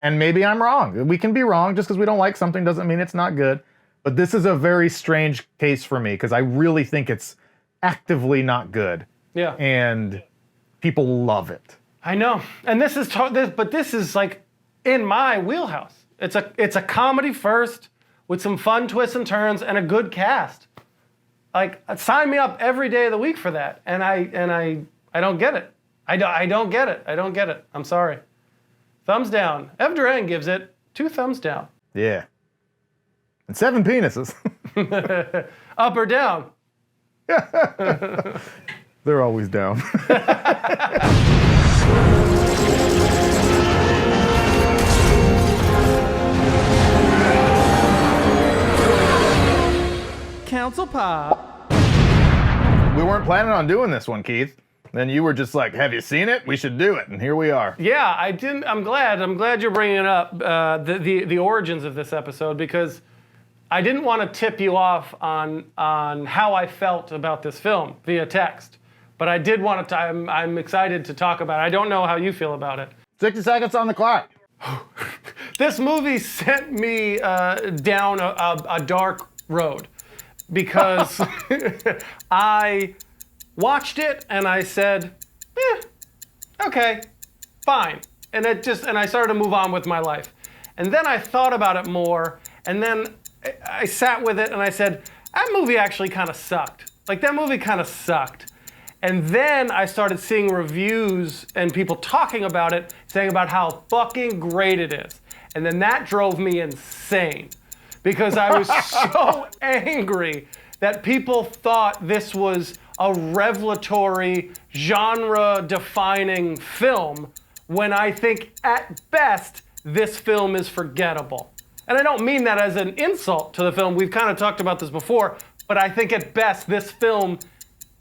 And maybe I'm wrong. We can be wrong. Just because we don't like something doesn't mean it's not good. But this is a very strange case for me because I really think it's actively not good. Yeah. And people love it. I know. And this is like in my wheelhouse. It's a comedy first with some fun twists and turns and a good cast. Like, sign me up every day of the week for that. And I don't get it. I don't get it. I don't get it. I'm sorry. Thumbs down. Ev Duran gives it 2 thumbs down. Yeah. And 7 penises. Up or down? They're always down. Council Pop. We weren't planning on doing this one, Keith. Then you were just like, have you seen it? We should do it. And here we are. Yeah, I didn't. I'm glad you're bringing up the origins of this episode, because I didn't want to tip you off on how I felt about this film via text. But I did want to, I'm excited to talk about it. I don't know how you feel about it. 60 seconds on the clock. This movie sent me down a dark road, because I watched it and I said, okay, fine. And I started to move on with my life. And then I thought about it more, and then I sat with it and I said, that movie actually kind of sucked. Like, that movie kind of sucked. And then I started seeing reviews and people talking about it, saying about how fucking great it is. And then that drove me insane, because I was so angry that people thought this was a revelatory, genre-defining film, when I think, at best, this film is forgettable. And I don't mean that as an insult to the film. We've kind of talked about this before, but I think at best this film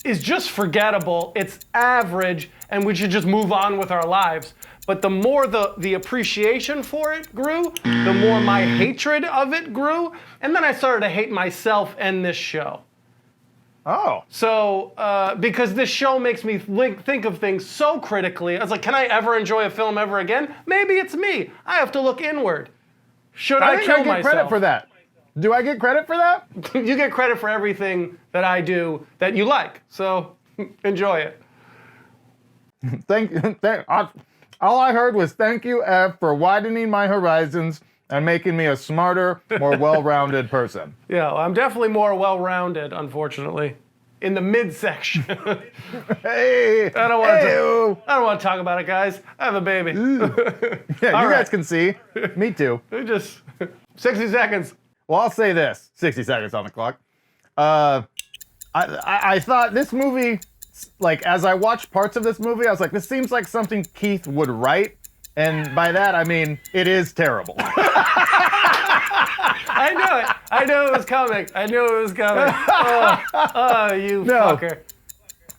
is just forgettable. It's average, and we should just move on with our lives. But the more the appreciation for it grew, the more my hatred of it grew, and then I started to hate myself and this show. Oh. So, because this show makes me think of things so critically. I was like, can I ever enjoy a film ever again? Maybe it's me. I have to look inward. Should I kill myself? I get credit for that. Do I get credit for that? You get credit for everything that I do that you like. So, enjoy it. All I heard was thank you, Ev, for widening my horizons and making me a smarter, more well-rounded person. Yeah, well, I'm definitely more well-rounded, unfortunately. In the midsection. Hey! I don't want to talk about it, guys. I have a baby. Yeah, you guys can see. Me too. Just 60 seconds. Well, I'll say this. 60 seconds on the clock. I thought this movie, like, as I watched parts of this movie, I was like, this seems like something Keith would write. And by that, I mean, it is terrible. I knew it. I knew it was coming. Oh, you fucker.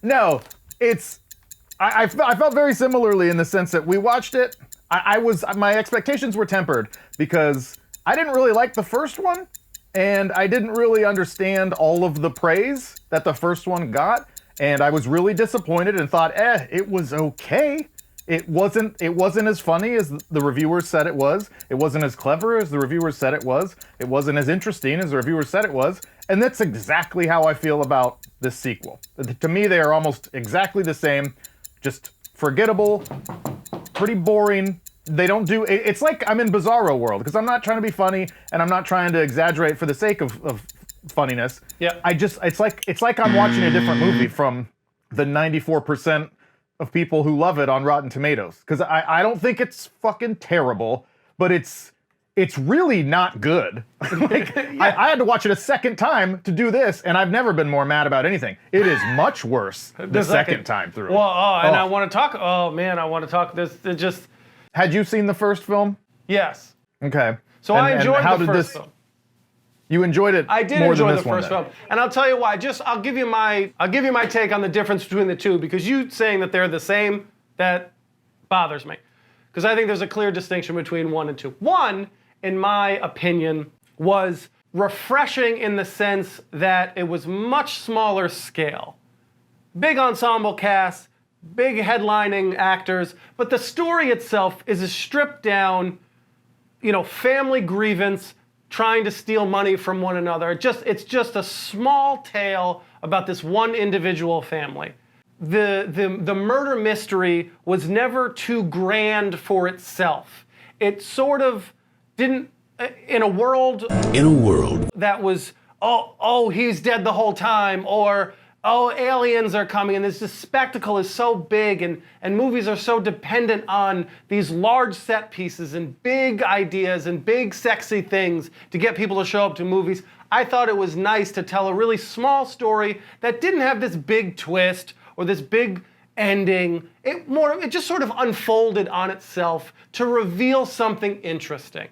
No, I felt very similarly in the sense that we watched it. My expectations were tempered because I didn't really like the first one, and I didn't really understand all of the praise that the first one got, and I was really disappointed and thought, it was okay. It wasn't as funny as the reviewers said it was. It wasn't as clever as the reviewers said it was. It wasn't as interesting as the reviewers said it was. And that's exactly how I feel about this sequel. To me, they are almost exactly the same, just forgettable, pretty boring. They don't do, it's like I'm in Bizarro World, because I'm not trying to be funny, and I'm not trying to exaggerate for the sake of funniness. Yeah. It's like I'm watching a different movie from the 94% of people who love it on Rotten Tomatoes. Because I don't think it's fucking terrible, but it's really not good. Like, yeah. I had to watch it a second time to do this, and I've never been more mad about anything. It is much worse the second time through. Well, I want to talk. Oh man, I want to talk this. It just. Had you seen the first film? Yes. Okay. So I enjoyed the first film. You enjoyed it. I did enjoy the first film, and I'll tell you why. I'll give you my take on the difference between the two, because you saying that they're the same, that bothers me, because I think there's a clear distinction between 1 and 2. 1, in my opinion, was refreshing in the sense that it was much smaller scale, big ensemble cast, big headlining actors, but the story itself is a stripped down family grievance, trying to steal money from one another. It's just a small tale about this one individual family. The murder mystery was never too grand for itself. It sort of didn't, in a world that was, oh, he's dead the whole time, or oh, aliens are coming, and this spectacle is so big, and movies are so dependent on these large set pieces and big ideas and big sexy things to get people to show up to movies. I thought it was nice to tell a really small story that didn't have this big twist or this big ending. It just sort of unfolded on itself to reveal something interesting.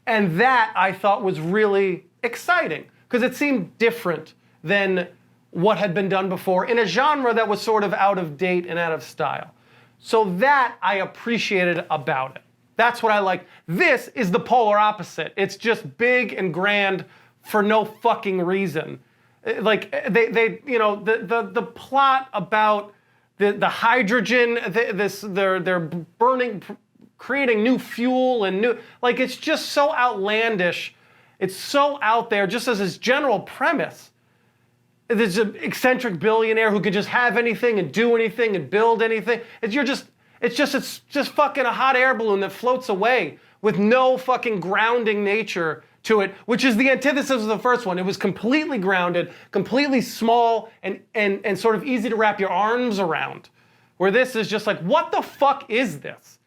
And that I thought was really exciting, because it seemed different than what had been done before in a genre that was sort of out of date and out of style. So that I appreciated about it. That's what I like. This is the polar opposite. It's just big and grand for no fucking reason. Like the plot about the hydrogen, they're burning, creating new fuel and new, like, it's just so outlandish. It's so out there, just as its general premise. There's an eccentric billionaire who could just have anything and do anything and build anything. It's just fucking a hot air balloon that floats away with no fucking grounding nature to it, which is the antithesis of the first one. It was completely grounded, completely small, and sort of easy to wrap your arms around. Where this is just like, what the fuck is this?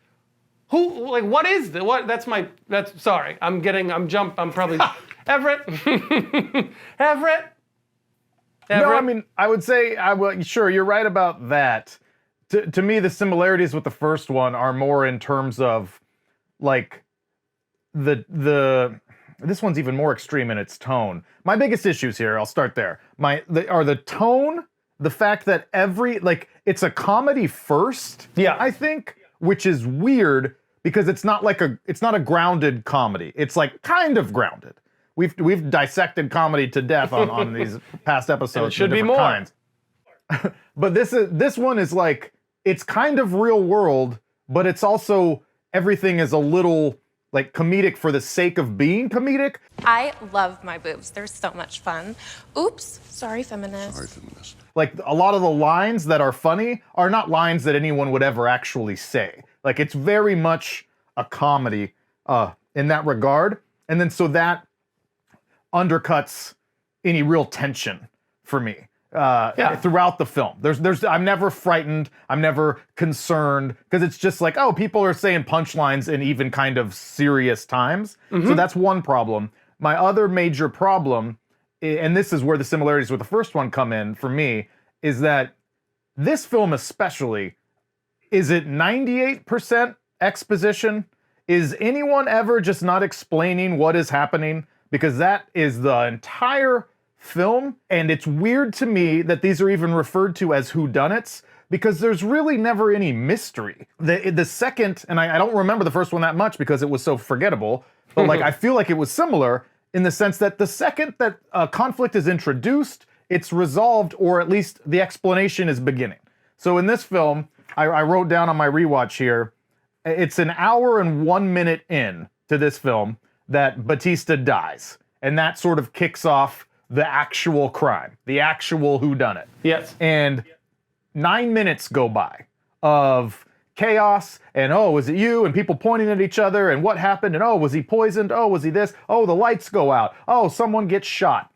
What is this? Sorry, I'm probably, Everett? Everett? No, I mean, I would say, sure, you're right about that. To me, the similarities with the first one are more in terms of, like, this one's even more extreme in its tone. My biggest issues here, I'll start there, are the tone, the fact that it's a comedy first, I think, which is weird, because it's not a grounded comedy. It's like kind of grounded. We've dissected comedy to death on these past episodes. It should be more. Kinds. But this one is like, it's kind of real world, but it's also, everything is a little like comedic for the sake of being comedic. I love my boobs. They're so much fun. Oops, sorry, feminist. Like, a lot of the lines that are funny are not lines that anyone would ever actually say. Like, it's very much a comedy in that regard. And then so that undercuts any real tension for me throughout the film. I'm never frightened, I'm never concerned, because it's just like, oh, people are saying punchlines in even kind of serious times. Mm-hmm. So that's one problem. My other major problem, and this is where the similarities with the first one come in for me, is that this film especially, is it 98% exposition? Is anyone ever just not explaining what is happening? Because that is the entire film, and it's weird to me that these are even referred to as whodunits, because there's really never any mystery. The second, and I don't remember the first one that much because it was so forgettable, but like, I feel like it was similar in the sense that the second that conflict is introduced, it's resolved, or at least the explanation is beginning. So in this film, I wrote down on my rewatch here, it's an hour and 1 minute in to this film that Bautista dies. And that sort of kicks off the actual crime, the actual whodunit. Yes. And 9 minutes go by of chaos, and oh, was it you? And people pointing at each other, and what happened? And oh, was he poisoned? Oh, was he this? Oh, the lights go out. Oh, someone gets shot.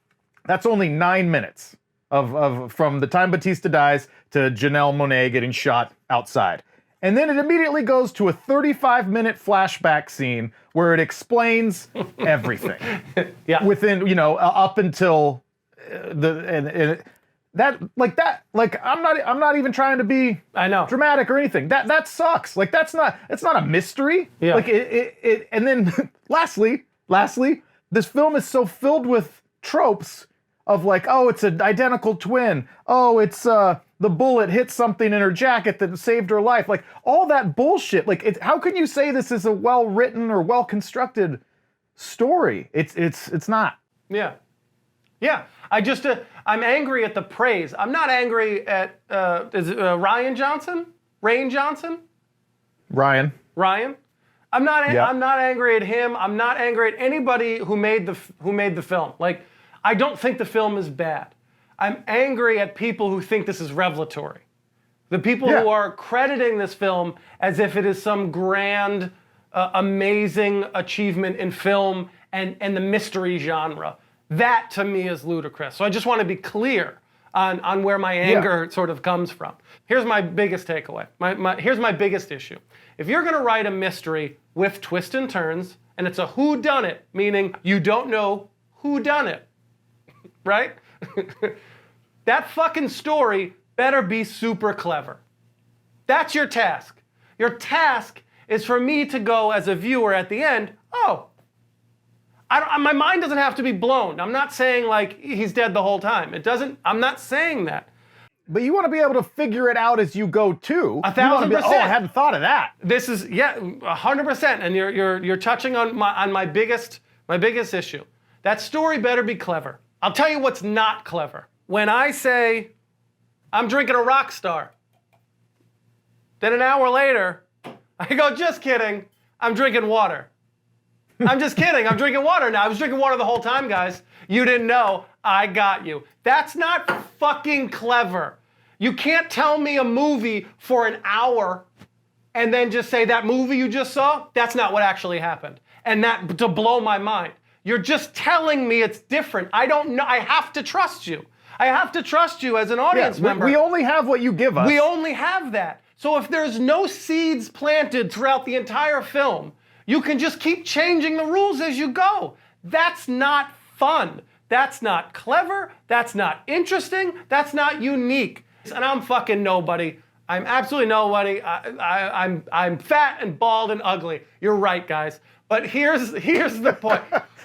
That's only 9 minutes of from the time Bautista dies to Janelle Monae getting shot outside. And then it immediately goes to a 35-minute flashback scene where it explains everything. Yeah. Within, up until I'm not even trying to be dramatic or anything. That sucks. Like, it's not a mystery. Yeah. Like and then lastly, this film is so filled with tropes of like, oh, it's an identical twin. Oh, it's the bullet hit something in her jacket that saved her life. Like, all that bullshit. Like, how can you say this is a well-written or well-constructed story? It's not. Yeah. Yeah. I'm angry at the praise. I'm not angry at, is it Rian Johnson? Rain Johnson? Ryan. I'm not. Yep. I'm not angry at him. I'm not angry at anybody who made the film. Like, I don't think the film is bad. I'm angry at people who think this is revelatory. The people who are crediting this film as if it is some grand, amazing achievement in film and the mystery genre. That to me is ludicrous. So I just want to be clear on where my anger sort of comes from. Here's my biggest takeaway. Here's my biggest issue. If you're going to write a mystery with twists and turns, and it's a whodunit, meaning you don't know who done it, right? That fucking story better be super clever. That's your task. Your task is for me to go as a viewer at the end, oh, my mind doesn't have to be blown. I'm not saying like he's dead the whole time. I'm not saying that. But you want to be able to figure it out as you go too. 1,000%. Oh, I hadn't thought of that. This is 100%. And you're touching on my biggest issue. That story better be clever. I'll tell you what's not clever. When I say I'm drinking a rock star, then an hour later I go, just kidding, I'm drinking water. I'm just kidding, I'm drinking water now. I was drinking water the whole time, guys. You didn't know, I got you. That's not fucking clever. You can't tell me a movie for an hour and then just say that movie you just saw, that's not what actually happened. And that to blow my mind. You're just telling me it's different. I don't know, I have to trust you. I have to trust you as an audience member. We only have what you give us. We only have that. So if there's no seeds planted throughout the entire film, you can just keep changing the rules as you go. That's not fun. That's not clever. That's not interesting. That's not unique. And I'm fucking nobody. I'm absolutely nobody. I'm fat and bald and ugly. You're right, guys. But here's the point.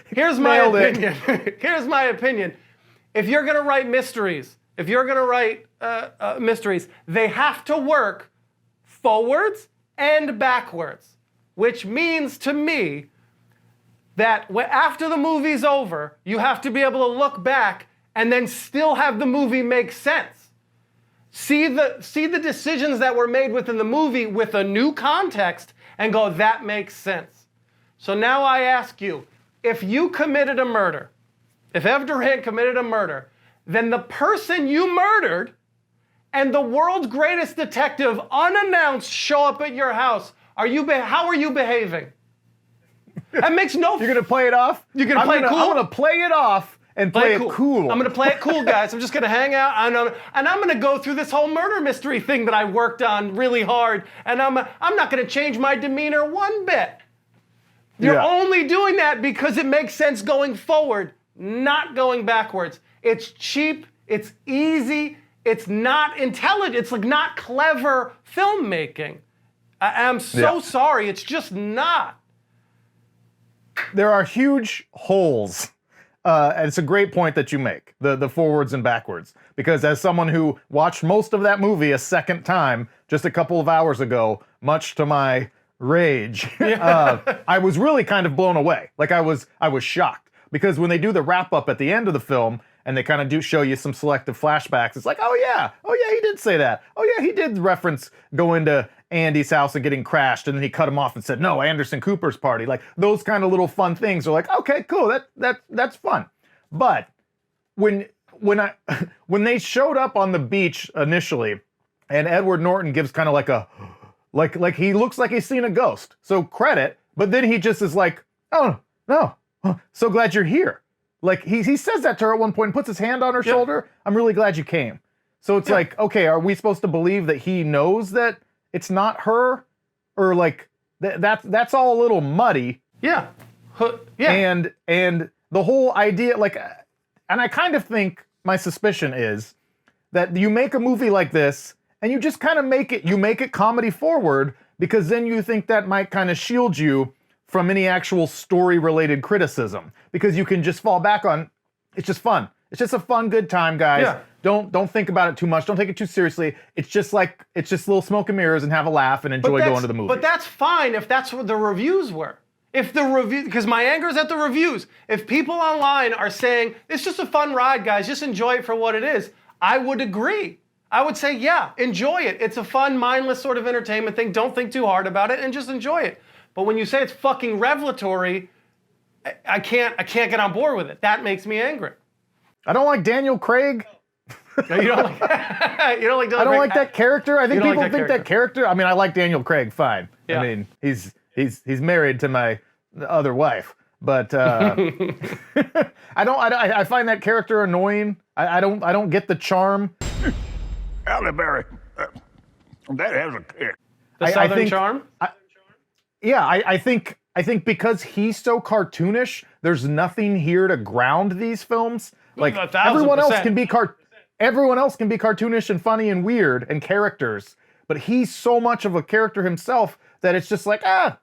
Here's my opinion. Here's my opinion. If you're gonna write mysteries, they have to work forwards and backwards, which means to me that after the movie's over, you have to be able to look back and then still have the movie make sense. See the decisions that were made within the movie with a new context and go, that makes sense. So now I ask you, if you committed a murder, if Ev Durant committed a murder, then the person you murdered and the world's greatest detective unannounced show up at your house, how are you behaving? That makes no... You're going to play it off? You're going to play it cool? I'm going to play it off and play it cool. I'm going to play it cool, guys. I'm just going to hang out and I'm going to go through this whole murder mystery thing that I worked on really hard, and I'm not going to change my demeanor one bit. You're only doing that because it makes sense going forward, not going backwards. It's cheap, it's easy, it's not intelligent, it's like not clever filmmaking. I'm so sorry, it's just not. There are huge holes. And it's a great point that you make, the forwards and backwards. Because as someone who watched most of that movie a second time just a couple of hours ago, much to my rage, I was really kind of blown away. Like I was shocked. Because when they do the wrap up at the end of the film, and they kind of do show you some selective flashbacks, it's like, oh yeah, he did say that. Oh yeah, he did reference going to Andy's house and getting crashed, and then he cut him off and said, no, Anderson Cooper's party. Like those kind of little fun things are like, okay, cool, that's fun. But when they showed up on the beach initially, and Edward Norton gives kind of like he looks like he's seen a ghost. So credit, but then he just is like, oh no, so glad you're here. Like he says that to her at one point and puts his hand on her shoulder. I'm really glad you came. So it's like, okay, are we supposed to believe that he knows that it's not her? Or like that's all a little muddy. Yeah. And the whole idea, like, and I kind of think my suspicion is that you make a movie like this and you just kind of make it comedy forward, because then you think that might kind of shield you from any actual story-related criticism, because you can just fall back on, it's just fun. It's just a fun, good time, guys. Yeah. Don't think about it too much. Don't take it too seriously. It's just little smoke and mirrors and have a laugh and enjoy going to the movie. But that's fine if that's what the reviews were. Because my anger is at the reviews. If people online are saying, it's just a fun ride, guys, just enjoy it for what it is, I would agree. I would say, yeah, enjoy it. It's a fun, mindless sort of entertainment thing. Don't think too hard about it and just enjoy it. But when you say it's fucking revelatory, I can't get on board with it. That makes me angry. I don't like Daniel Craig. No, you don't like you don't like Daniel I don't Craig? like that character. I think don't people like that think that character. I mean, I like Daniel Craig, fine. Yeah. I mean, he's married to my other wife, but I find that character annoying. I don't get the charm. Halle Berry, that has a kick. The Southern charm? I think because he's so cartoonish, there's nothing here to ground these films. Like 1,000%. everyone else can be cartoonish and funny and weird and characters, but he's so much of a character himself that it's just like,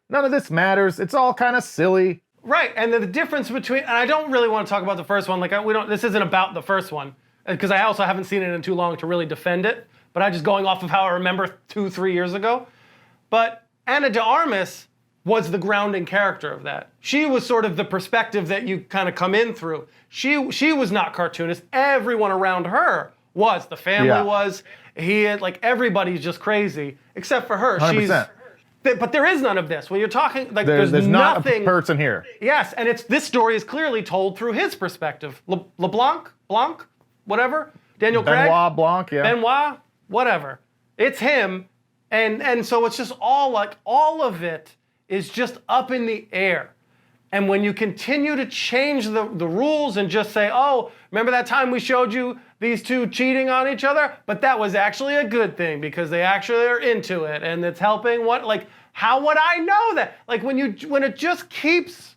none of this matters. It's all kind of silly. Right, and the difference between, and I don't really want to talk about the first one. Like this isn't about the first one, because I also haven't seen it in too long to really defend it. But I'm just going off of how I remember 2-3 years ago. But Ana de Armas was the grounding character of that. She was sort of the perspective that you kind of come in through. She was not cartoonist. Everyone around her was. The family was. He had, like, everybody's just crazy except for her. 100%. But there is none of this. When you're talking, like, There's nothing. not a person here. Yes, and this story is clearly told through his perspective. Blanc, whatever. Daniel Craig. Benoit Blanc, yeah. Benoit, whatever. It's him, and so it's just all of it is just up in the air. And when you continue to change the rules and just say, oh, remember that time we showed you these two cheating on each other? But that was actually a good thing because they actually are into it and it's helping how would I know that? Like when it just keeps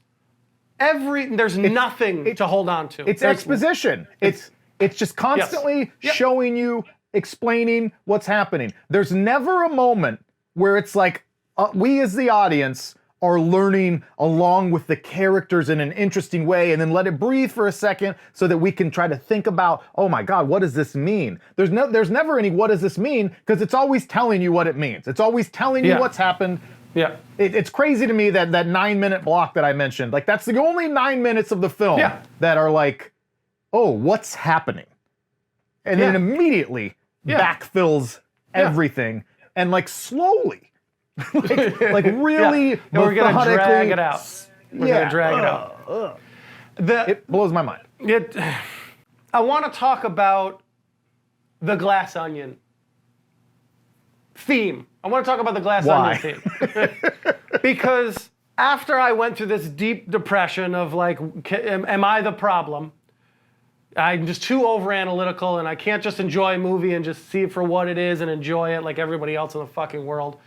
there's nothing to hold on to. It's exposition. It's just constantly showing you, explaining what's happening. There's never a moment where it's like, we as the audience are learning along with the characters in an interesting way and then let it breathe for a second so that we can try to think about, oh my God, what does this mean? There's never any what does this mean because it's always telling you what it means. It's always telling you what's happened. Yeah. It's crazy to me that 9-minute block that I mentioned, like that's the only 9 minutes of the film that are like, oh, what's happening? And then immediately backfills everything and like slowly. like really and we're gonna drag it out. We're gonna drag it out. It blows my mind. I want to talk about the glass onion theme. I want to talk about the glass onion theme. Because after I went through this deep depression of like, am I the problem? I'm just too over-analytical and I can't just enjoy a movie and just see it for what it is and enjoy it like everybody else in the fucking world.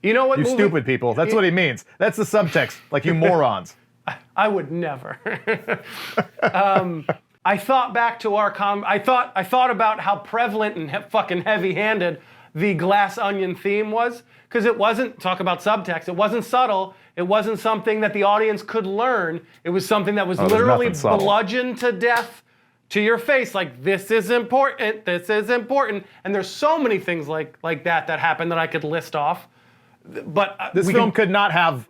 You know what? You stupid people. That's what he means. That's the subtext. Like you morons. I would never. I thought back to our I thought about how prevalent and fucking heavy-handed the glass onion theme was, because it wasn't, talk about subtext, it wasn't subtle, it wasn't something that the audience could learn, it was something that was literally bludgeoned to death to your face, like this is important, and there's so many things like that happen that I could list off. But this film could not have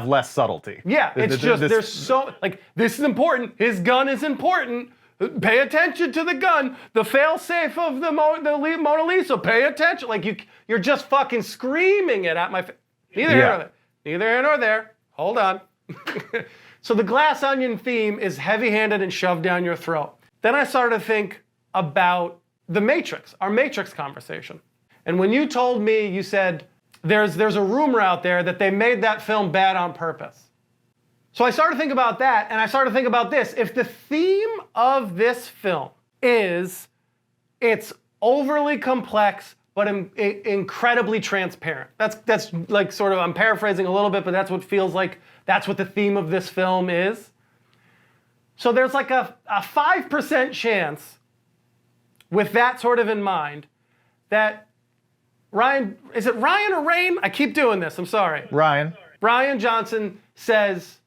less subtlety. Yeah, it's there's so like this is important. His gun is important. Pay attention to the gun. The fail-safe of the Mona Lisa. Pay attention. Like you're just fucking screaming it at my face. Neither here nor there. Hold on. So the glass onion theme is heavy-handed and shoved down your throat. Then I started to think about the Matrix, our Matrix conversation. And when you told me, you said, there's a rumor out there that they made that film bad on purpose. So I started to think about that, and I started to think about this. If the theme of this film is it's overly complex, but incredibly transparent. That's like sort of, I'm paraphrasing a little bit, but that's what feels like, that's what the theme of this film is. So there's like a 5% chance, with that sort of in mind, that Ryan, is it Ryan or Rain? I keep doing this, I'm sorry. Rian Johnson says,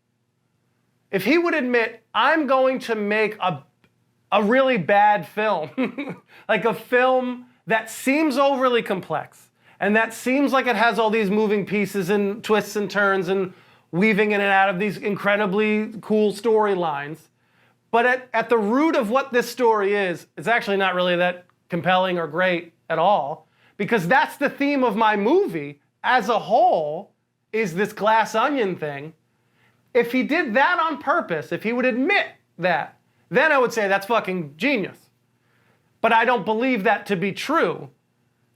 if he would admit, I'm going to make a really bad film, like a film that seems overly complex, and that seems like it has all these moving pieces and twists and turns and weaving in and out of these incredibly cool storylines, but at the root of what this story is, it's actually not really that compelling or great at all. Because that's the theme of my movie, as a whole is this glass onion thing. If he did that on purpose, if he would admit that, then I would say that's fucking genius. But I don't believe that to be true,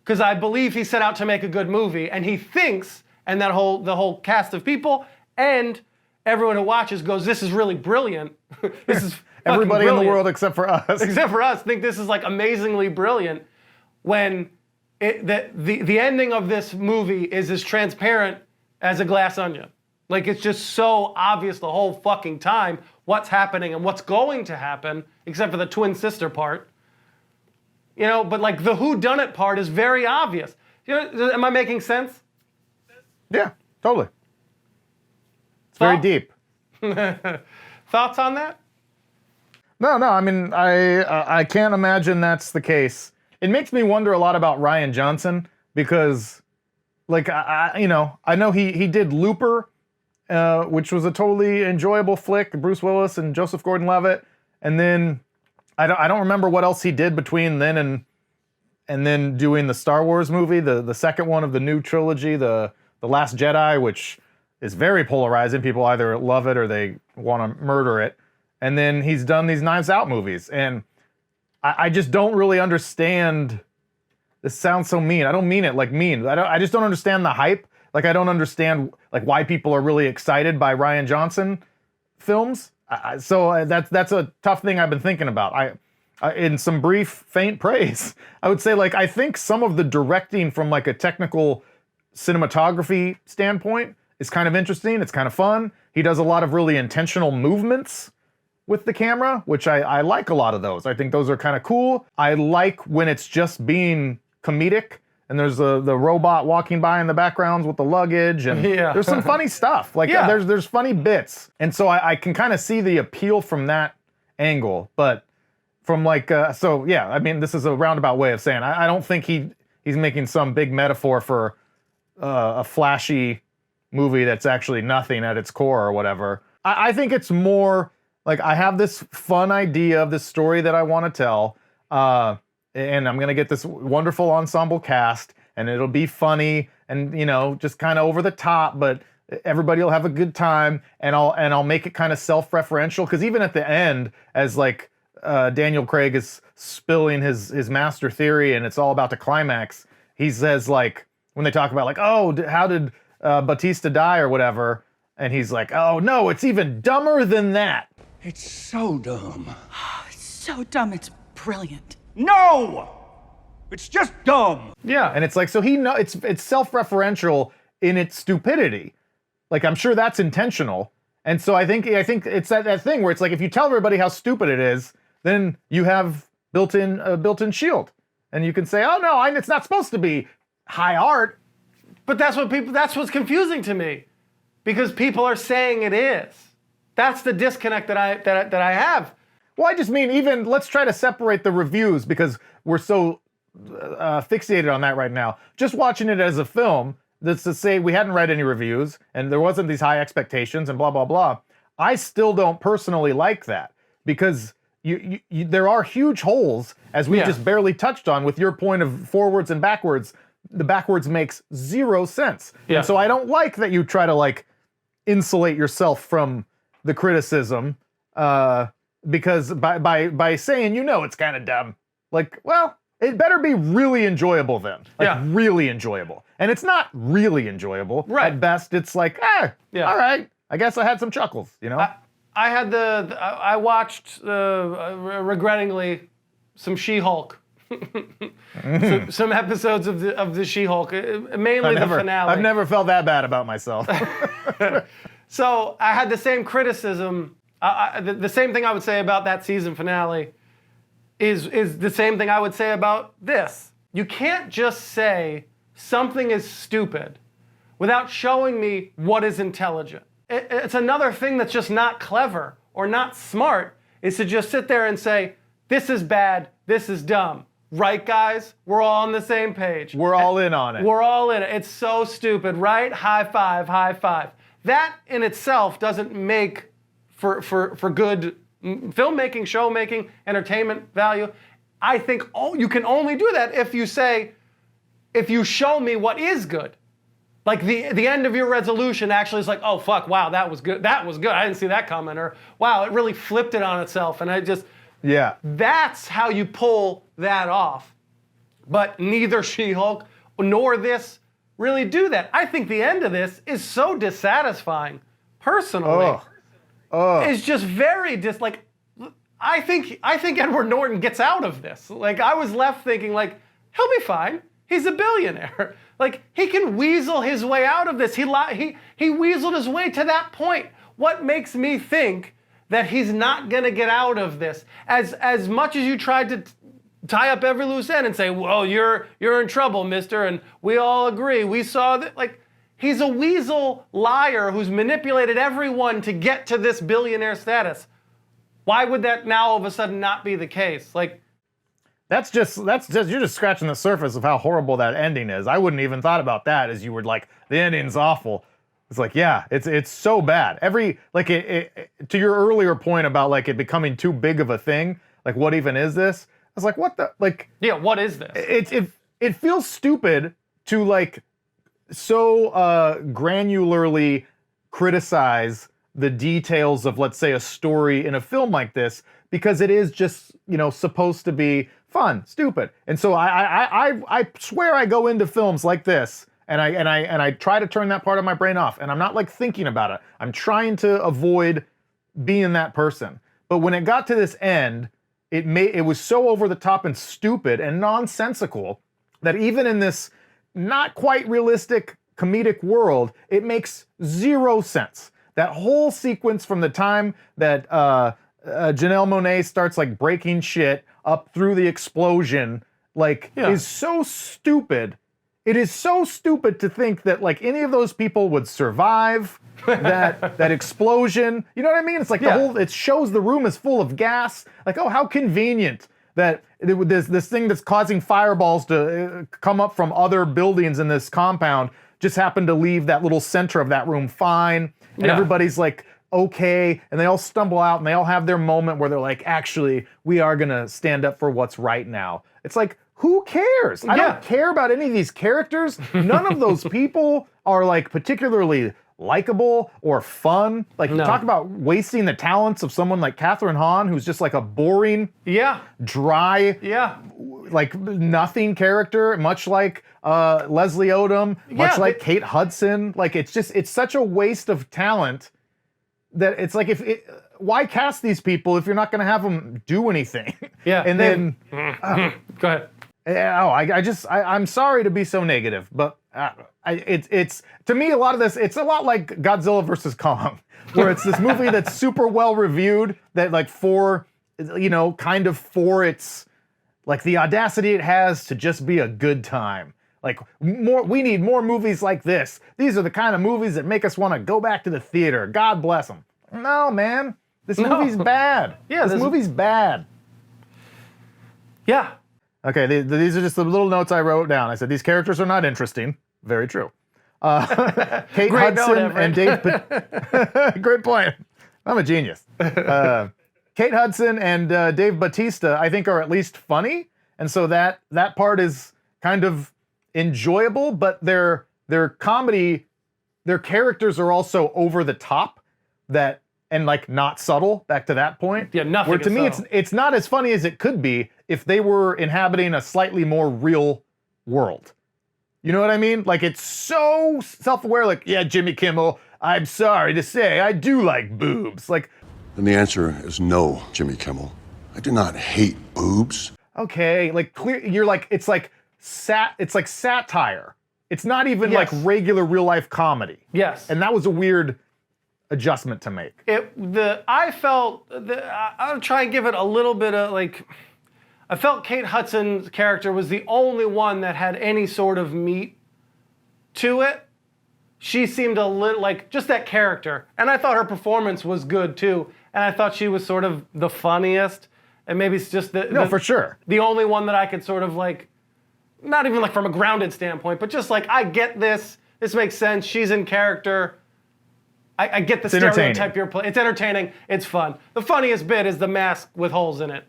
because I believe he set out to make a good movie, and he thinks, and the whole cast of people and everyone who watches goes, this is really brilliant. This is Everybody brilliant. in the world except for us. Except for us think this is like amazingly brilliant, when the ending of this movie is as transparent as a glass onion. Like, it's just so obvious the whole fucking time what's happening and what's going to happen, except for the twin sister part. You know, but like the whodunit part is very obvious. You know, am I making sense? Yeah, totally. It's very deep. Thoughts on that? No. I mean, I can't imagine that's the case. It makes me wonder a lot about Rian Johnson because, like, I know he did Looper, which was a totally enjoyable flick. Bruce Willis and Joseph Gordon-Levitt, and then I don't remember what else he did between then and then doing the Star Wars movie, the second one of the new trilogy, the Last Jedi, which is very polarizing. People either love it or they want to murder it. And then he's done these Knives Out movies, and I just don't really understand. This sounds so mean. I don't mean it like mean. I just don't understand the hype. Like, I don't understand like why people are really excited by Rian Johnson films. So that's a tough thing I've been thinking about. I in some brief, faint praise, I would say, like, I think some of the directing from like a technical cinematography standpoint is kind of interesting. It's kind of fun. He does a lot of really intentional movements with the camera, which I like a lot of those. I think those are kind of cool. I like when it's just being comedic and there's the robot walking by in the backgrounds with the luggage, and there's some funny stuff. Like, there's funny bits. And so I can kind of see the appeal from that angle. But from like, I mean, this is a roundabout way of saying I don't think he's making some big metaphor for a flashy movie that's actually nothing at its core or whatever. I think it's more like, I have this fun idea of this story that I want to tell, and I'm gonna get this wonderful ensemble cast, and it'll be funny and, you know, just kind of over the top, but everybody will have a good time, and I'll make it kind of self-referential, because even at the end, as like Daniel Craig is spilling his master theory and it's all about to climax, he says, like, when they talk about like, oh, how did Bautista die or whatever, and he's like, oh no, it's even dumber than that. It's so dumb. Oh, it's so dumb, it's brilliant. No! It's just dumb. Yeah. And it's like, so it's self-referential in its stupidity. Like, I'm sure that's intentional. And so I think it's that thing where it's like, if you tell everybody how stupid it is, then you have built-in shield. And you can say, oh no, it's not supposed to be high art. But that's what's confusing to me, because people are saying it is. That's the disconnect that I have. Well, I just mean, even let's try to separate the reviews, because we're so fixated on that right now. Just watching it as a film, that's to say we hadn't read any reviews and there wasn't these high expectations and blah, blah, blah. I still don't personally like that, because there are huge holes, as we just barely touched on with your point of forwards and backwards. The backwards makes zero sense. Yeah. And so I don't like that you try to like insulate yourself from the criticism, because by saying, you know, it's kind of dumb. Like, well, it better be really enjoyable then. Like, really enjoyable. And it's not really enjoyable. Right. At best, it's like, all right, I guess I had some chuckles, you know? I watched, regrettingly, some She-Hulk. some episodes of the She-Hulk, mainly the finale. I've never felt that bad about myself. So I had the same criticism. The same thing I would say about that season finale is the same thing I would say about this. You can't just say something is stupid without showing me what is intelligent. It's another thing that's just not clever or not smart, is to just sit there and say, this is bad, this is dumb. Right, guys? We're all on the same page. We're all in on it. We're all in it. It's so stupid, right? High five, high five. That in itself doesn't make for good filmmaking, showmaking, entertainment value. I think you can only do that if you show me what is good. Like the end of your resolution actually is like, oh fuck, wow, that was good. That was good. I didn't see that coming. Or wow, it really flipped it on itself. And Yeah. that's how you pull that off. But neither She-Hulk nor this really do that. I think the end of this is so dissatisfying, personally. It's just very I think Edward Norton gets out of this. Like, I was left thinking, like, he'll be fine. He's a billionaire. Like, he can weasel his way out of this. He weaseled his way to that point. What makes me think that he's not gonna get out of this? As much as you tried to tie up every loose end and say, well, you're in trouble, mister, and we all agree. We saw that, like, he's a weasel liar who's manipulated everyone to get to this billionaire status. Why would that now all of a sudden not be the case? Like, That's just you're just scratching the surface of how horrible that ending is. I wouldn't even thought about that as you were like, the ending's awful. It's like, yeah, it's so bad. To your earlier point about like it becoming too big of a thing, like what even is this? I was like, what the, like, yeah, what is this? It feels stupid to like so granularly criticize the details of, let's say, a story in a film like this, because it is just, supposed to be fun, stupid. And so I swear I go into films like this and I try to turn that part of my brain off, and I'm not like thinking about it. I'm trying to avoid being that person. But when it got to this end, it was so over the top and stupid and nonsensical that even in this not quite realistic comedic world, it makes zero sense. That whole sequence from the time that Janelle Monae starts like breaking shit up through the explosion, is so stupid. It is so stupid to think that like any of those people would survive that explosion. You know what I mean? It's like it shows the room is full of gas. Like, oh, how convenient that this thing that's causing fireballs to come up from other buildings in this compound just happened to leave that little center of that room fine. And everybody's like, okay, and they all stumble out and they all have their moment where they're like, actually, we are gonna stand up for what's right now. It's like, who cares? I don't care about any of these characters. None of those people are like particularly likable or fun. Like, talk about wasting the talents of someone like Catherine Hahn, who's just like a boring, dry, like nothing character, much like Leslie Odom, much like Kate Hudson. Like, it's such a waste of talent that it's like, why cast these people if you're not going to have them do anything? Yeah. And then go ahead. I'm sorry to be so negative, but it's to me, a lot of this, it's a lot like Godzilla versus Kong, where it's this movie that's super well reviewed, that like for its like the audacity it has to just be a good time. Like, we need more movies like this. These are the kind of movies that make us want to go back to the theater. God bless them. No, man. This movie's bad. Yeah, this movie's bad. Yeah. Okay, these are just the little notes I wrote down. I said, these characters are not interesting. Very true. Kate Hudson and Dave... Great point. I'm a genius. Kate Hudson and Dave Bautista, I think, are at least funny. And so that part is kind of enjoyable, but their comedy, their characters are also over the top, and like not subtle, back to that point. Yeah, nothing. Where to me, it's not as funny as it could be if they were inhabiting a slightly more real world. You know what I mean? Like, it's so self-aware, like, yeah, Jimmy Kimmel, I'm sorry to say, I do like boobs. Like, and the answer is no, Jimmy Kimmel. I do not hate boobs. Okay, like, you're like, it's like satire. It's not even like regular real life comedy. Yes. And that was a weird adjustment to make. I'll try and give it a little bit of like, I felt Kate Hudson's character was the only one that had any sort of meat to it. She seemed a little like just that character. And I thought her performance was good too. And I thought she was sort of the funniest. And maybe it's just for sure. The only one that I could sort of like, not even like from a grounded standpoint, but just like, I get this. This makes sense. She's in character. I get the stereotype you're playing. It's entertaining. It's fun. The funniest bit is the mask with holes in it.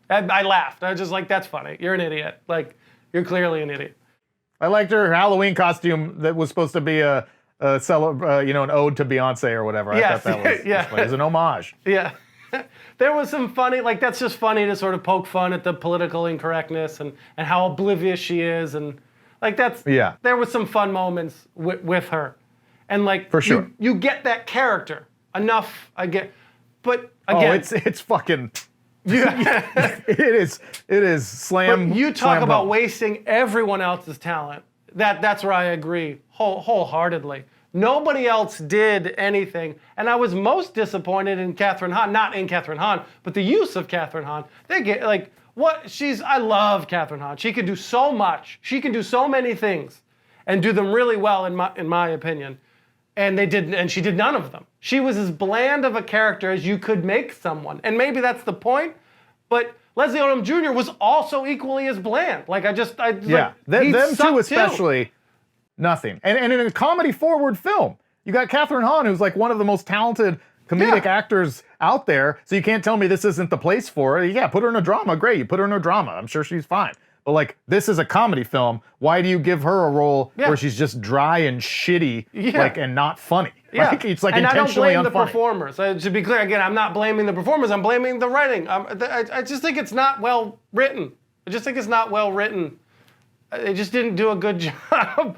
I laughed. I was just like, that's funny. You're an idiot. Like, you're clearly an idiot. I liked her Halloween costume that was supposed to be an ode to Beyonce or whatever. I Yes, thought that was, yeah. it was an homage. Yeah. There was some funny, like that's just funny to sort of poke fun at the political incorrectness and how oblivious she is. And like there was some fun moments with her. And like, for sure. You get that character enough, I get, but again. It's fucking, it is slam. But you talk about wasting everyone else's talent. That's where I agree wholeheartedly. Nobody else did anything, and I was most disappointed in Kathryn Hahn. Not in Kathryn Hahn, but the use of Kathryn Hahn. They get like what I love Kathryn Hahn. She can do so much. She can do so many things, and do them really well in my opinion. And she did none of them. She was as bland of a character as you could make someone, and maybe that's the point. But Leslie Odom Jr. was also equally as bland. Them too, especially. Nothing. And in a comedy-forward film, you got Kathryn Hahn, who's like one of the most talented comedic actors out there, so you can't tell me this isn't the place for her. Yeah, put her in a drama, great. You put her in a drama. I'm sure she's fine. But like, this is a comedy film. Why do you give her a role where she's just dry and shitty, and not funny? Yeah. Like, it's like and intentionally I don't blame unfunny. the performers. To be clear, again, I'm not blaming the performers. I'm blaming the writing. I just think it's not well written. I just think it's not well written. It just didn't do a good job.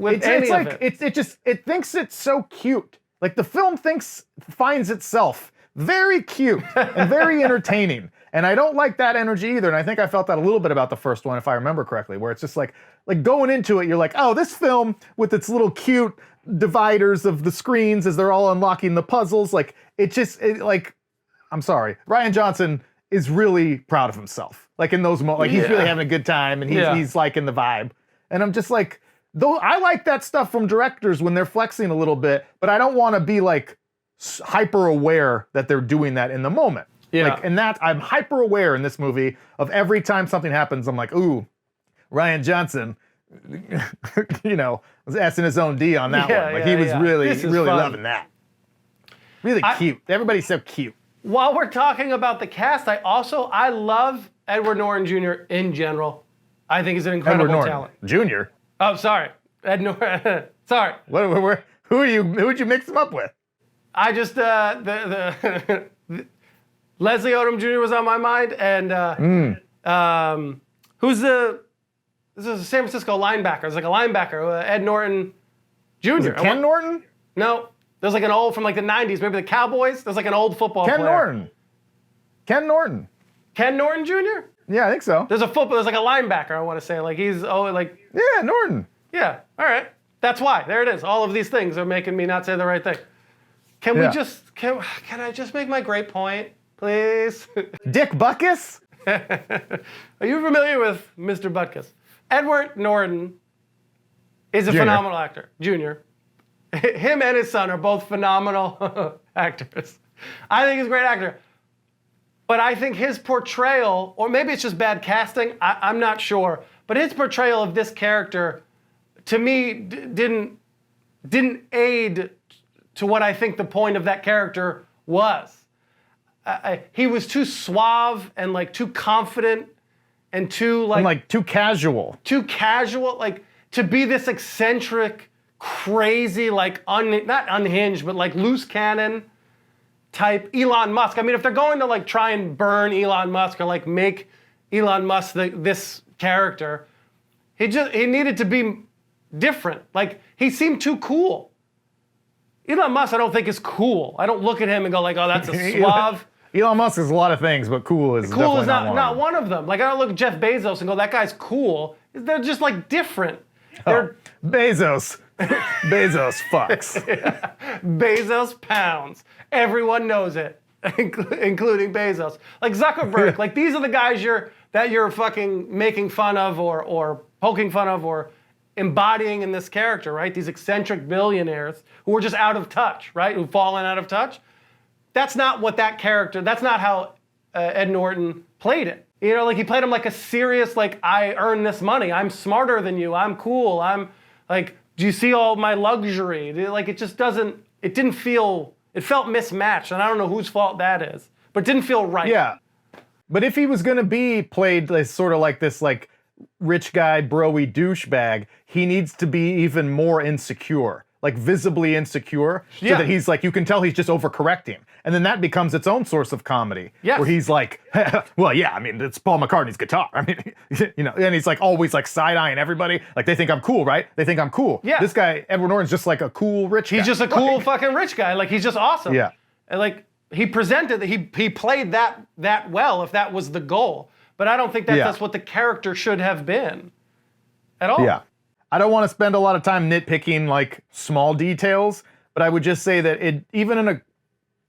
It thinks it's so cute. Like the film finds itself very cute and very entertaining. And I don't like that energy either. And I think I felt that a little bit about the first one, if I remember correctly, where it's just like going into it, you're like, oh, this film with its little cute dividers of the screens as they're all unlocking the puzzles. Like I'm sorry, Rian Johnson is really proud of himself. Like in those moments, like he's really having a good time and he's liking the vibe. And I'm just like, though I like that stuff from directors when they're flexing a little bit, but I don't want to be like hyper aware that they're doing that in the moment. Yeah. Like, and that I'm hyper aware in this movie of every time something happens, I'm like, ooh, Rian Johnson, was S in his own D on that one. Like he was really loving that. Really cute. Everybody's so cute. While we're talking about the cast, I love Edward Norton Jr. in general. I think he's an incredible talent. Jr. Oh, sorry. Ed Norton. Sorry. Who'd you mix him up with? I just, Leslie Odom Jr. was on my mind, and this is a San Francisco linebacker. It's like a linebacker, Ed Norton Jr. Was it Ken Norton? No. There's like an old, from like the 90s, maybe the Cowboys. There's like an old football player. Ken Norton. Ken Norton Jr.? Yeah, I think so. There's like a linebacker, I want to say. Like he's, yeah, Norton. Yeah, all right. That's why. There it is. All of these things are making me not say the right thing. Can I just make my great point, please? Dick Butkus? Are you familiar with Mr. Butkus? Edward Norton is a phenomenal actor. Junior. Him and his son are both phenomenal actors. I think he's a great actor. But I think his portrayal, or maybe it's just bad casting, I'm not sure, but his portrayal of this character, to me, didn't aid to what I think the point of that character was. He was too suave and like too confident and too too casual. Too casual, like to be this eccentric, crazy, like not unhinged, but like loose cannon type Elon Musk. I mean, if they're going to like try and burn Elon Musk or like make Elon Musk this character, he needed to be different. Like he seemed too cool. Elon Musk, I don't think is cool. I don't look at him and go like, oh, that's a suave. Elon Musk is a lot of things, but cool is not one of them. Like I don't look at Jeff Bezos and go, that guy's cool. They're just like different. Bezos fucks. Bezos pounds. Everyone knows it, including Bezos. Like Zuckerberg. Like these are the guys that you're fucking making fun of or poking fun of or embodying in this character, right? These eccentric billionaires who are just out of touch, right? Who've fallen out of touch. That's not what that character, that's not how Ed Norton played it. You know, like he played him like a serious, like, I earn this money. I'm smarter than you. I'm cool. I'm like, do you see all my luxury? Like, it just doesn't, it felt mismatched. And I don't know whose fault that is, but it didn't feel right. Yeah. But if he was going to be played as sort of like this, like rich guy, bro-y douchebag, he needs to be even more insecure, like visibly insecure, so Yeah. that he's like, you can tell he's just overcorrecting. And then that becomes its own source of comedy, Yes. where he's like, well, yeah, I mean, it's Paul McCartney's guitar. I mean, you know, and he's like always like side-eyeing everybody. Like, they think I'm cool, right? They think I'm cool. Yeah. This guy, Edward Norton's just like a cool rich guy. He's just a cool fucking rich guy. Like, he's just awesome. Yeah. And like, he presented, he played that well, if that was the goal. But I don't think that's what the character should have been at all. Yeah. I don't want to spend a lot of time nitpicking like small details, but I would just say that it, even in a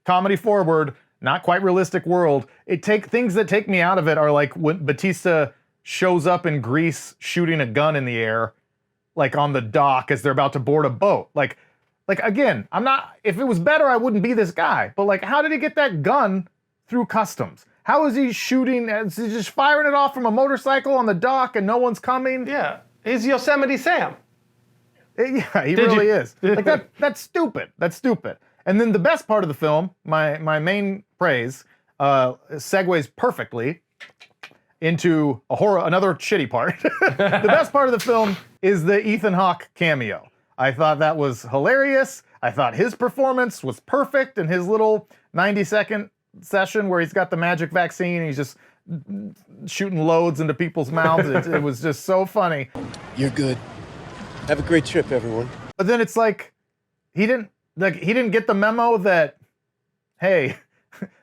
comedy forward, not quite realistic world, things that take me out of it are like when Bautista shows up in Greece shooting a gun in the air, like on the dock as they're about to board a boat. Like again, if it was better, I wouldn't be this guy. But like, how did he get that gun through customs? How is he shooting? Is he just firing it off from a motorcycle on the dock and no one's coming? Yeah. He's Yosemite Sam. Yeah, he really is. Like that's stupid. That's stupid. And then the best part of the film, my main praise, segues perfectly into another shitty part. The best part of the film is the Ethan Hawke cameo. I thought that was hilarious. I thought his performance was perfect in his little 90-second session where he's got the magic vaccine and he's just shooting loads into people's mouths. It was just so funny. You're good. Have a great trip, everyone. But then it's like he didn't get the memo that, hey,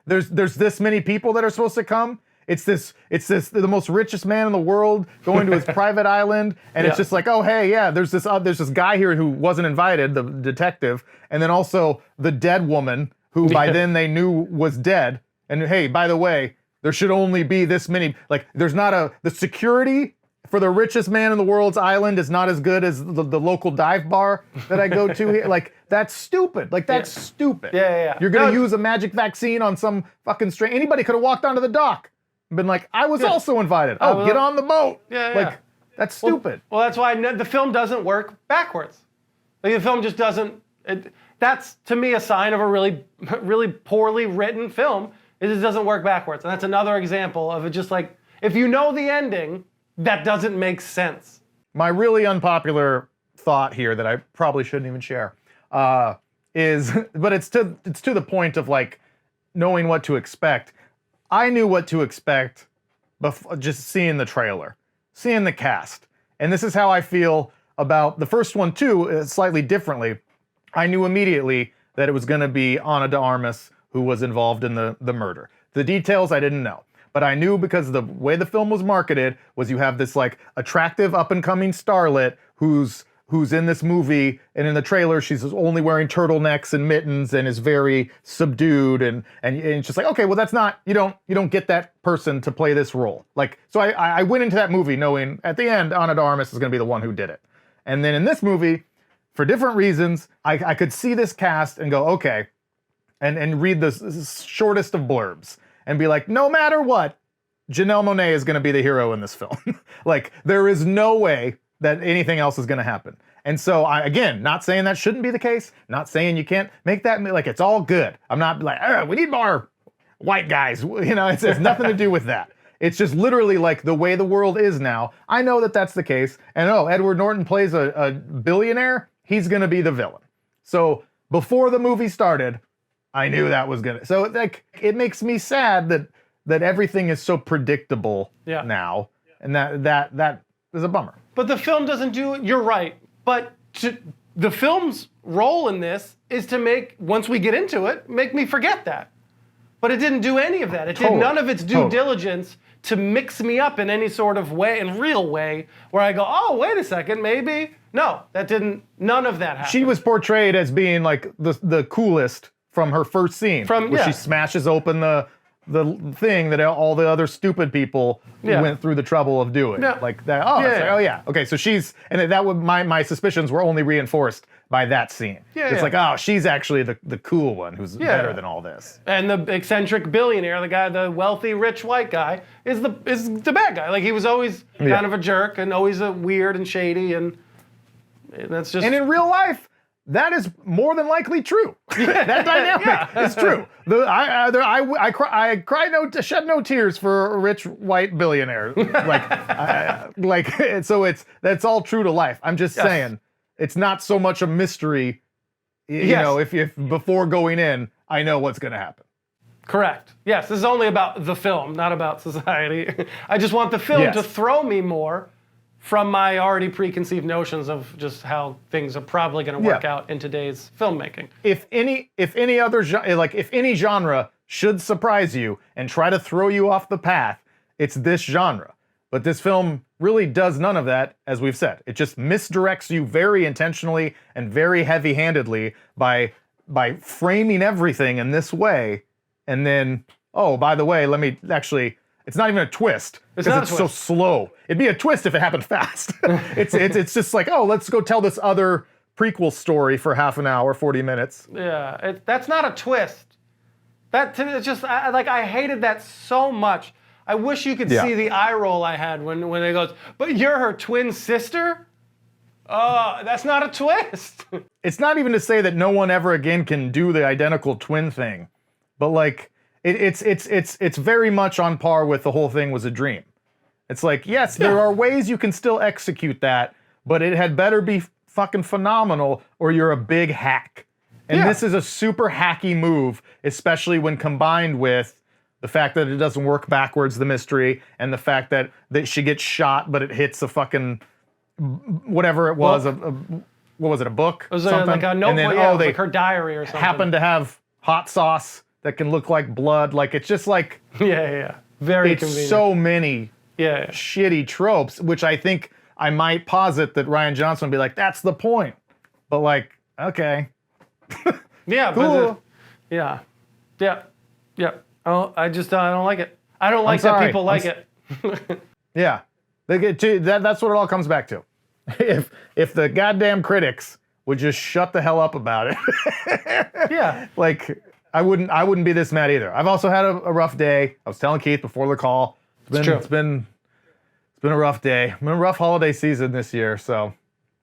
there's this many people that are supposed to come. It's the most richest man in the world going to his private island, and it's just like, oh hey, yeah, there's this guy here who wasn't invited, the detective, and then also the dead woman who by then they knew was dead. And hey, by the way, there should only be this many. Like, the security for the richest man in the world's island is not as good as the local dive bar that I go to here. Like, that's stupid. Like, that's stupid. Yeah. You're gonna use a magic vaccine on some fucking strange. Anybody could have walked onto the dock and been like, I was also invited. Oh, get on the boat. Yeah. Like, that's stupid. Well, that's why the film doesn't work backwards. Like, the film just doesn't. That's to me a sign of a really, really poorly written film. It just doesn't work backwards, and that's another example of it. Just like, if you know the ending, that doesn't make sense. My really unpopular thought here that I probably shouldn't even share is, but it's to the point of like knowing what to expect. I knew what to expect before just seeing the trailer, seeing the cast, and this is how I feel about the first one too, slightly differently. I knew immediately that it was going to be Ana de Armas who was involved in the murder. The details I didn't know. But I knew because the way the film was marketed was you have this like attractive up-and-coming starlet who's in this movie, and in the trailer she's only wearing turtlenecks and mittens and is very subdued, and it's just like, okay, well that's not, you don't get that person to play this role. Like, so I went into that movie knowing at the end Ana de Armas is gonna be the one who did it. And then in this movie, for different reasons, I could see this cast and go, okay, and read the shortest of blurbs and be like, no matter what, Janelle Monae is going to be the hero in this film. Like, there is no way that anything else is going to happen. And so, again, not saying that shouldn't be the case, not saying you can't make that, like, it's all good. I'm not like, we need more white guys. You know, it has nothing to do with that. It's just literally like the way the world is now. I know that that's the case. And Edward Norton plays a billionaire. He's going to be the villain. So before the movie started, I knew that was gonna. So like, it makes me sad that everything is so predictable now, and that is a bummer. But the film doesn't do it. You're right. But the film's role in this is to make, once we get into it, make me forget that. But it didn't do any of that. It did none of its due diligence to mix me up in any sort of way, in real way, where I go, oh, wait a second, maybe. No, that didn't. None of that happened. She was portrayed as being like the coolest from her first scene, where she smashes open the thing that all the other stupid people went through the trouble of doing. Like that. Oh, okay. So she's, and that would, my suspicions were only reinforced by that scene. It's like, oh, she's actually the cool one who's better than all this. And the eccentric billionaire, the guy, the wealthy, rich white guy, is the bad guy. Like, he was always kind of a jerk and always a weird and shady, and that's just. And in real life, that is more than likely true. That dynamic is true. Shed no tears for a rich white billionaire. So that's all true to life. I'm just saying, it's not so much a mystery. You know, if before going in, I know what's going to happen. Correct. Yes, this is only about the film, not about society. I just want the film to throw me more from my already preconceived notions of just how things are probably going to work out in today's filmmaking. If any genre should surprise you and try to throw you off the path, it's this genre. But this film really does none of that, as we've said. It just misdirects you very intentionally and very heavy-handedly by framing everything in this way, and then, oh, by the way, it's not even a twist because it's so slow. It'd be a twist if it happened fast. It's just like, oh, let's go tell this other prequel story for half an hour, 40 minutes. Yeah, that's not a twist. It's just I hated that so much. I wish you could see the eye roll I had when it goes, but you're her twin sister? Oh, that's not a twist. It's not even to say that no one ever again can do the identical twin thing, but like it's very much on par with the whole thing was a dream. It's like, yes, there are ways you can still execute that, but it had better be fucking phenomenal or you're a big hack. And this is a super hacky move, especially when combined with the fact that it doesn't work backwards, the mystery, and the fact that she gets shot, but it hits a fucking whatever it was. What was it, a book? It was like a notebook, it was like her diary or something. Happen to have hot sauce that can look like blood. Like, it's just like... Very convenient. It's so many shitty tropes, which I think I might posit that Rian Johnson would be like, that's the point. But like, okay. Cool. Oh, I don't like it. I don't like that people like it. Yeah. That's what it all comes back to. If the goddamn critics would just shut the hell up about it. Like, I wouldn't be this mad either. I've also had a rough day. I was telling Keith before the call. It's been a rough day. It's been a rough holiday season this year, so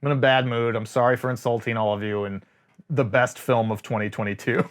I'm in a bad mood. I'm sorry for insulting all of you in the best film of 2022.